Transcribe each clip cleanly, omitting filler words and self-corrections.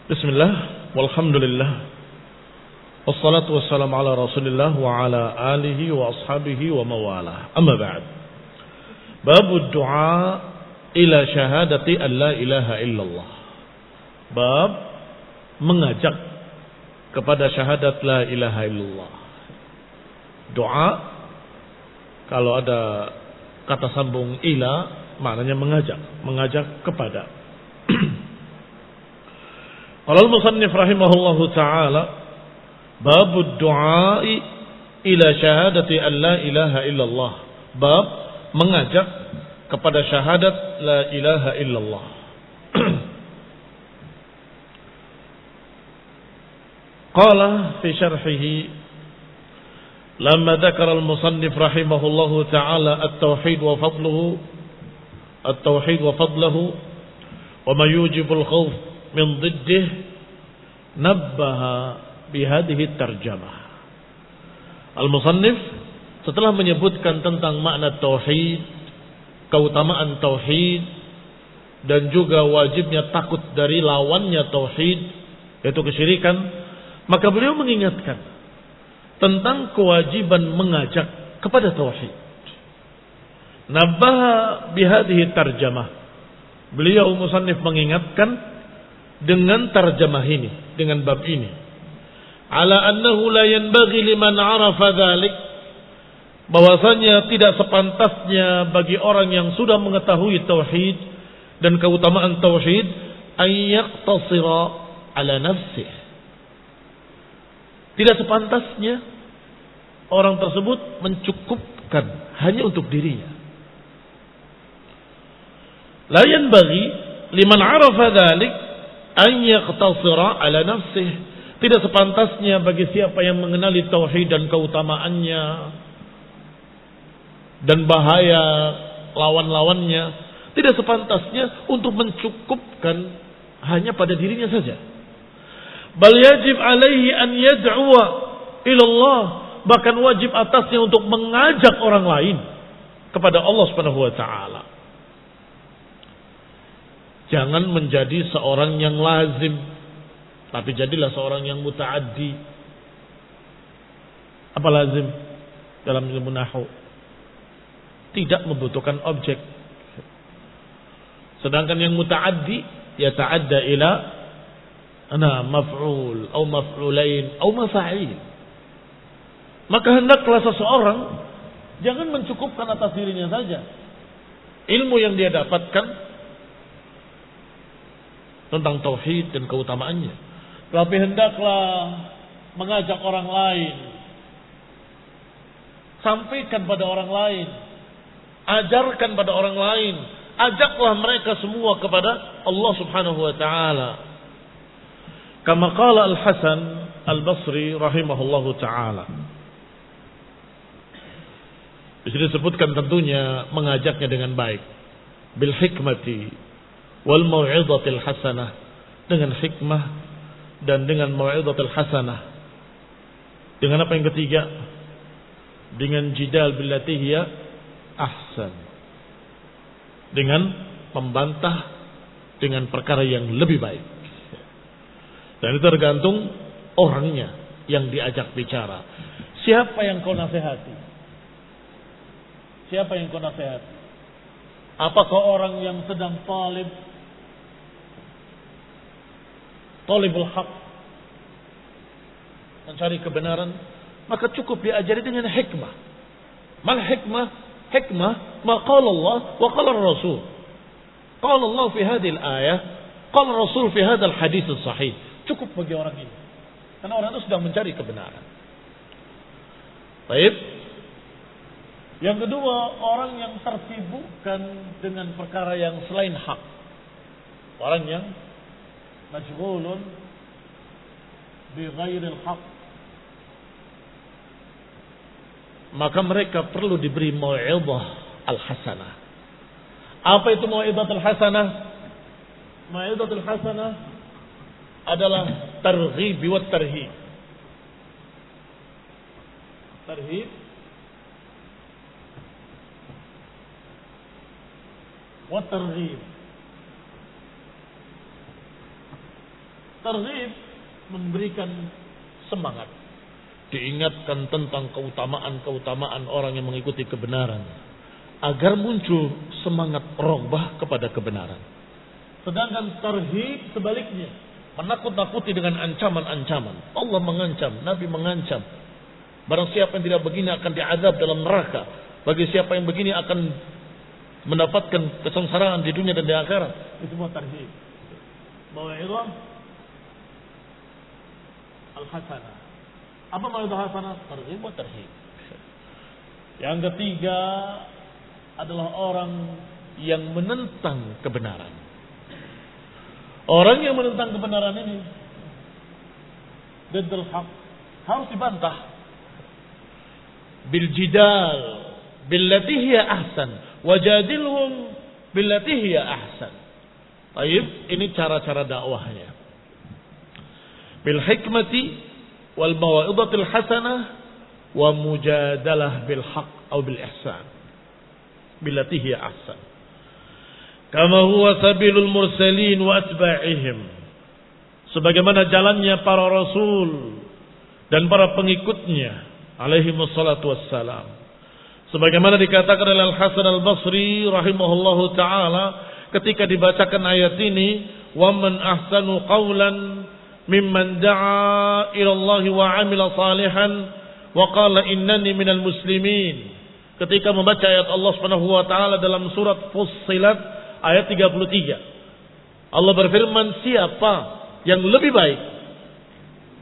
Bismillah, walhamdulillah, wassalatu wassalamu ala rasulillah wa ala alihi wa ashabihi wa mawalah. Amma ba'd. Babu du'a ila syahadati an la ilaha illallah. Bab mengajak kepada syahadat la ilaha illallah. Doa kalau ada kata sambung ila maknanya mengajak kepada. Qala al-musannif rahimahullahu taala babud du'ai ila syahadati an la ilaha illallah. Bab mengajak kepada syahadat la ilaha illallah. Qala fi syarhihi lamma dzakara al-musannif rahimahullahu taala at-tauhid wa fadluhu wa ma yujibul khawf min diddih nabbaha bihadhihi tarjamah. Al-musannif setelah menyebutkan tentang makna tauhid, keutamaan tauhid dan juga wajibnya takut dari lawannya tauhid yaitu kesyirikan, maka beliau mengingatkan tentang kewajiban mengajak kepada tauhid. Nabbaha bihadhihi tarjamah. Beliau musannif mengingatkan dengan tarjamah ini, dengan bab ini, ala annahu la yanbaghi liman arafa dzalik, bahwasanya tidak sepantasnya bagi orang yang sudah mengetahui tauhid dan keutamaan tauhid ay yaqtasira ala nafsihi. Tidak sepantasnya orang tersebut mencukupkan hanya untuk dirinya. La yanbaghi liman arafa dzalik an yaqtasira ala nafsihi. Tidak sepantasnya bagi siapa yang mengenali tauhid dan keutamaannya dan bahaya lawan-lawannya, tidak sepantasnya untuk mencukupkan hanya pada dirinya saja. Bal yajib alaihi an yad'uwa ila Allah, bahkan wajib atasnya untuk mengajak orang lain kepada Allah Subhanahu wa taala. Jangan menjadi seorang yang lazim, tapi jadilah seorang yang muta'addi. Apa lazim dalam ilmu nahwu? Tidak membutuhkan objek. Sedangkan yang muta'addi ya ta'adda ila maf'ul atau maf'ulain atau mafa'il. Maka hendaklah seseorang jangan mencukupkan atas dirinya saja ilmu yang dia dapatkan tentang tauhid dan keutamaannya, tapi hendaklah mengajak orang lain, sampaikan pada orang lain, ajarkan pada orang lain, ajaklah mereka semua kepada Allah Subhanahu wa taala. Kama qala Al-Hasan Al-Basri rahimahullahu taala. Di sini disebutkan tentunya mengajaknya dengan baik, bil hikmati wal mau'izatil hasanah, dengan hikmah dan dengan mau'izatil hasanah. Dengan apa yang ketiga? Dengan jidal billati hiya ahsan, dengan membantah dengan perkara yang lebih baik. Dan itu tergantung orangnya yang diajak bicara. Siapa yang kau nasihati? Siapa yang kau nasihati? Apakah orang yang sedang talibul haq, mencari kebenaran, maka cukup diajari dengan hikmah. Mal hikmah? Hikmah ma qala Allah wa qala Rasul. Qala Allah fi hadhihi al-ayah, qala Rasul fi hadzal hadits sahih. Cukup bagi orang ini. Karena orang itu sedang mencari kebenaran. Baik. Yang kedua, orang yang tersibukkan dengan perkara yang selain hak. Orang yang majghulun bi ghairil haq, maka mereka perlu diberi mau'izah al-hasanah. Apa itu mau'izah al-hasanah? Mau'izah al-hasanah adalah targhib wa tarhib. Tarhib wa targhib. Targhib memberikan semangat. Diingatkan tentang keutamaan-keutamaan orang yang mengikuti kebenaran. Agar muncul semangat roghbah kepada kebenaran. Sedangkan tarhib sebaliknya. Menakut-nakuti dengan ancaman-ancaman. Allah mengancam, Nabi mengancam. Barang siapa yang tidak begini akan diazab dalam neraka. Bagi siapa yang begini akan mendapatkan kesengsaraan di dunia dan di akhirat. Itu semua tarhib. Mau'izah al-hasanah. Apa mau'izah hasanah? Tarhib wa tarhib. Yang ketiga adalah orang yang menentang kebenaran. Orang yang menentang kebenaran ini diddul haq harus dibantah bil jidal billati hiya ahsan wajadilhum billati hiya ahsan. Baik, ini cara-cara dakwahnya. Bil hikmati wal mau'izatil hasanah wa mujadalah bil haq atau bil ihsan. Billati hiya ahsan. Kama huwa sabilul mursalin wa atba'ihim. Sebagaimana jalannya para rasul dan para pengikutnya alaihi wassalatu wassalam. Sebagaimana dikatakan oleh Al-Hasan Al-Basri rahimahullahu taala ketika dibacakan ayat ini, wa man ahsanu qawlan mimman da'a ila Allah wa 'amila salihan wa qala innani minal muslimin. Ketika membaca ayat Allah Subhanahu wa taala dalam surat Fussilat ayat 33. Allah berfirman, siapa yang lebih baik?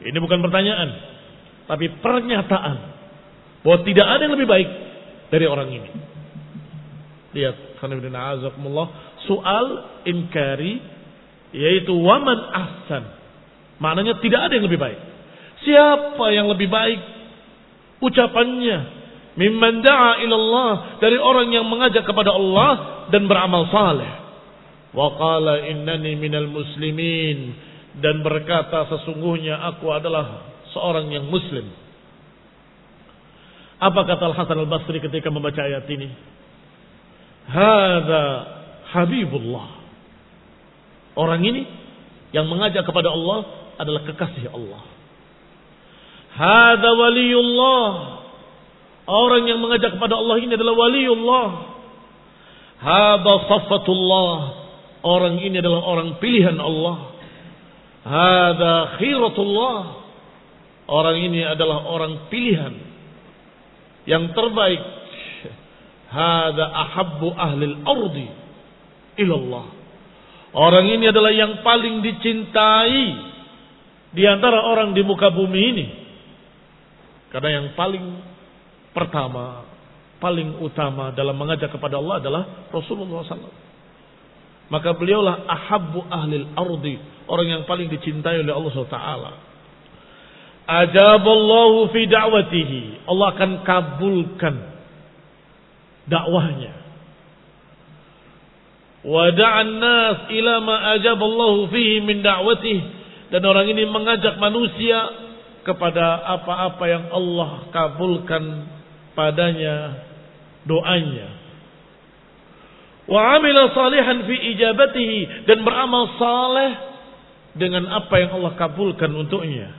Ini bukan pertanyaan, tapi pernyataan bahwa tidak ada yang lebih baik dari orang ini. Lihat, soal inkari, yaitu waman ahsan. Maknanya tidak ada yang lebih baik. Siapa yang lebih baik ucapannya? Mimman da'a ilallah, dari orang yang mengajak kepada Allah dan beramal saleh. Wa qala innani minal muslimin, dan berkata sesungguhnya aku adalah seorang yang muslim. Apa kata Al-Hasan Al-Basri ketika membaca ayat ini? Hadza habibullah. Orang ini yang mengajak kepada Allah adalah kekasih Allah. Hadza waliyullah. Orang yang mengajak kepada Allah ini adalah waliullah. Hadza safatullah. Orang ini adalah orang pilihan Allah. Hadza khiratullah. Orang ini adalah orang pilihan yang terbaik. Hadza ahabbu ahlil ardi ilallah. Orang ini adalah yang paling dicintai di antara orang di muka bumi ini. Karena yang paling pertama, paling utama dalam mengajak kepada Allah adalah Rasulullah SAW. Maka beliaulah ahabbu ahlil ardi, orang yang paling dicintai oleh Allah SWT. Ajaballahu fi da'watihi, Allah akan kabulkan dakwahnya. Wa da'an nas ila ma ajaballahu fihi min da'watihi, dan orang ini mengajak manusia kepada apa-apa yang Allah kabulkan padanya doanya. Wa amila salihan fi ijabatihi, dan beramal saleh dengan apa yang Allah kabulkan untuknya.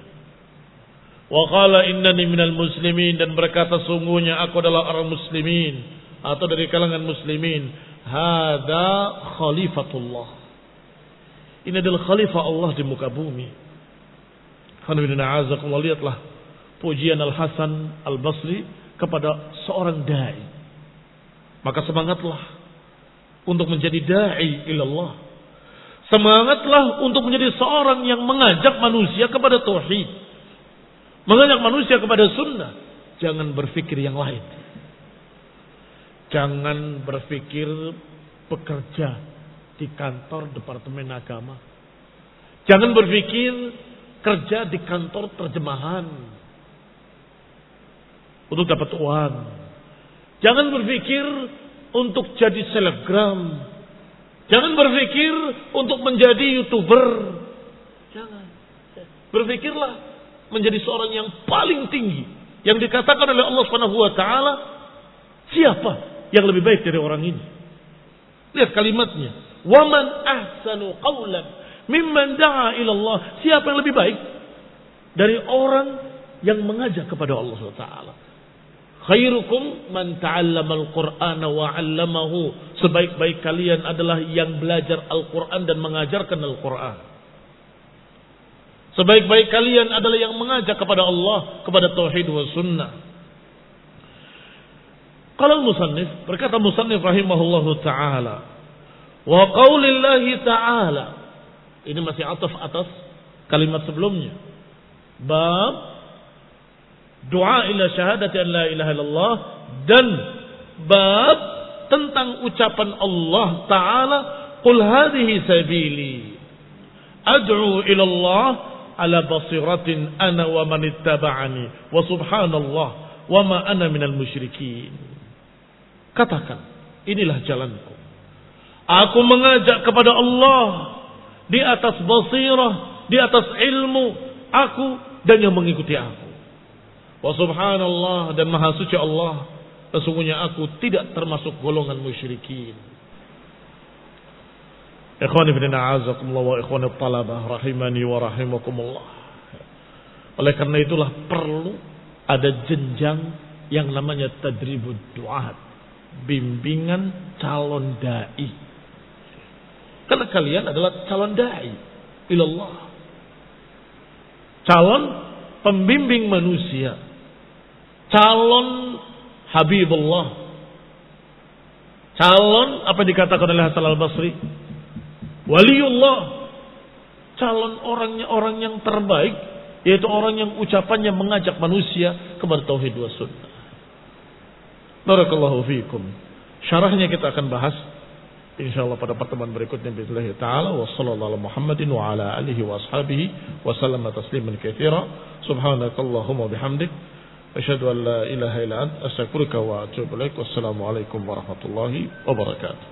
Wa qala innani minal muslimin, dan berkata sungguhnya aku adalah orang muslimin atau dari kalangan muslimin. Hada khalifatullah. Ini adalah khalifah Allah di muka bumi. Alhamdulillah, lihatlah pujian Al-Hasan Al-Basri kepada seorang dai. Maka semangatlah untuk menjadi dai ilallah. Semangatlah untuk menjadi seorang yang mengajak manusia kepada tauhid, mengajak manusia kepada sunnah. Jangan berpikir yang lain. Jangan berpikir bekerja di kantor departemen agama. Jangan berpikir kerja di kantor terjemahan untuk dapat uang. Jangan berpikir untuk jadi selebgram. Jangan berpikir untuk menjadi YouTuber. Jangan. Berpikirlah menjadi seorang yang paling tinggi, yang dikatakan oleh Allah Subhanahu wa taala, siapa yang lebih baik dari orang ini? Lihat kalimatnya. Wa man ahsanu qawlan Mimman da'a ila Allah. Siapa yang lebih baik dari orang yang mengajak kepada Allah SWT? Khairukum man ta'allama al-Qur'ana wa 'allamahu. Sebaik-baik kalian adalah yang belajar Al-Qur'an dan mengajarkan Al-Qur'an. Sebaik-baik kalian adalah yang mengajak kepada Allah, kepada tauhid wa sunnah. Qala al-musannif, berkata musannif rahimahullahu ta'ala, wa qaulillahi ta'ala. Ini masih ataf atas kalimat sebelumnya. Bab doa ila syahadati an la ilaha illallah, dan bab tentang ucapan Allah Ta'ala, qul hadhihi sabili ad'u ila Allah ala basiratin ana wa man ittaba'ani wa subhanallah wa ma ana minal musyrikin. Katakan, inilah jalanku, aku mengajak kepada Allah di atas basirah, di atas ilmu, aku dan yang mengikuti aku. Wa subhanallah, dan maha suci Allah, sesungguhnya aku tidak termasuk golongan musyrikin. Ikhwani fillah, a'azakumullah wa ikhwani talabah rahimani wa rahimakumullah. Oleh karena itulah perlu ada jenjang yang namanya tadribud du'at, bimbingan calon dai. Karena kalian adalah calon dai ilallah, calon pembimbing manusia, calon Habibullah, calon apa dikatakan oleh Hasan al-Basri, waliullah, calon orang yang terbaik, yaitu orang yang ucapannya mengajak manusia kepada tauhid wa sunnah. Barakallahu fiikum. Syarahnya kita akan bahas insyaallah pada pertemuan berikutnya billahi taala. Wa sallallahu ala Muhammadin wa ala alihi wa ashabihi wa sallama tasliman katsira. Subhanakallahumma bihamdik asyhadu an la ilaha illa anta astaghfiruka wa atubu ilaik. Wassalamu alaikum warahmatullahi wabarakatuh.